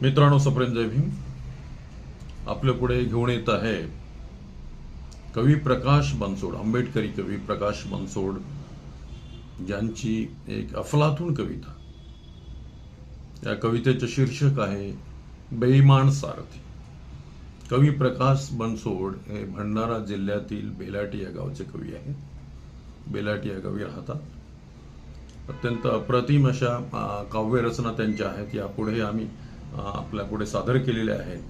मित्रांनो, सप्रेम जय भीम. आपल्या पुढे घेऊन येत आहे कवी प्रकाश बनसोड, आंबेडकरी कवी प्रकाश बनसोड यांची एक अफलातून कविता. या कवितेचे शीर्षक आहे बेईमान सारथी. कवी प्रकाश बनसोड हे भंडारा जिल्ह्यातील बेलाटी या गावचे कवी आहेत. बेलाटी या गावी राहतात. अत्यंत अप्रतिम अशा काव्यरचना त्यांच्या आहेत. यापुढे आम्ही आपल्या पुढे सादर केलेले आहेत.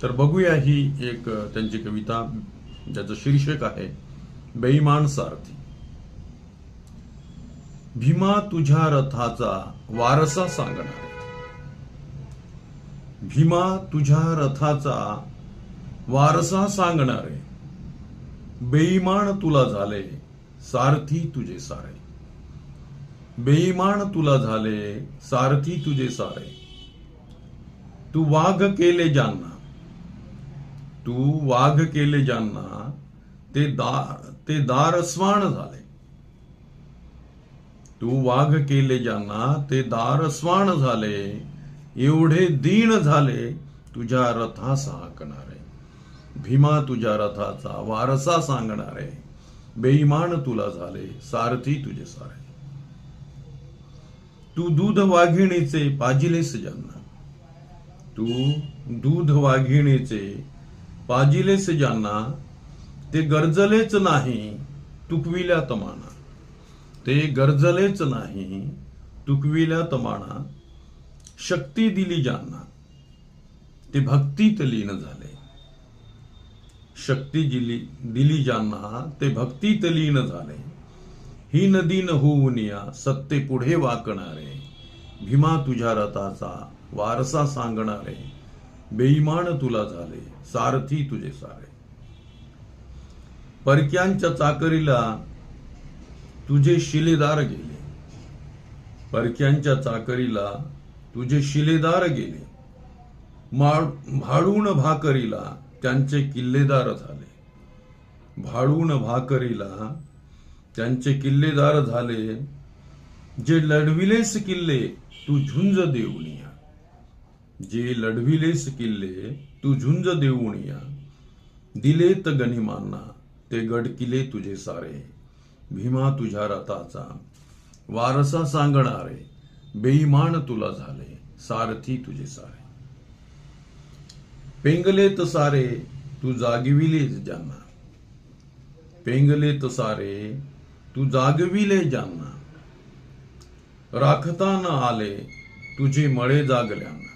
तर बघूया ही एक त्यांची कविता, ज्याचं शीर्षक आहे बेईमान सारथी. भीमा तुझ्या रथाचा वारसा सांगणारे, भीमा तुझ्या रथाचा वारसा सांगणारे, बेईमान तुला झाले सारथी तुझे सारे, बेईमान तुला झाले सारथी तुझे सारे. तू वाघ केले ज्यांना, तू वाघ केले ज्यांना, ते दारस्वान झाले. तू वाघ केले ज्यांना ते दारस्वान झाले. एवढे दीन झाले तुझ्या रथास हाकणारे, भीमा तुझ्या रथाचा वारसा सांगणारे, बेईमान तुला झाले सारथी तुझे सारे. तू दूध वाघिणीचे पाजिलेस ज्यांना, तू दूध वाघिणीचे पाजिलेस ज्यांना, ते गरजलेच नाही तुकविल्या तमाना, ते गरजलेच नाही तुकविल्या तमाना. शक्ती दिली ज्यांना ते भक्तीत लीन झाले, शक्ती दिली ज्यांना ते भक्तीत लीन झाले. ही नदी न होऊन या सत्ते पुढे वाकणारे, भीमा तुझ्या रथाचा वारसा सांगणारे, बेईमान तुला झाले सारथी तुझे सारे. परक्यांच्या चाकरीला तुझे शिलेदार गेले, परक्यांच्या चाकरीला तुझे शिलेदार गेले. भाडून भाकरीला त्यांचे किल्लेदार झाले, भाडून भाकरीला त्यांचे किल्लेदार झाले. जे लढविलेस किल्ले तू झुंज देऊन या, जे लढविलेस किल्ले तू झुंज देऊन या. दिलेत गनिमांना ते गडकिले तुझे सारे, भीमा तुझ्या रथाचा वारसा सांगणारे, बेईमान तुला झाले सारथी तुझे सारे. पेंगलेत सारे तू जागविले ज्यांना, पेंगलेत सारे तू जागविले ज्यांना. राखता न आले तुझे मळे जागल्यांना,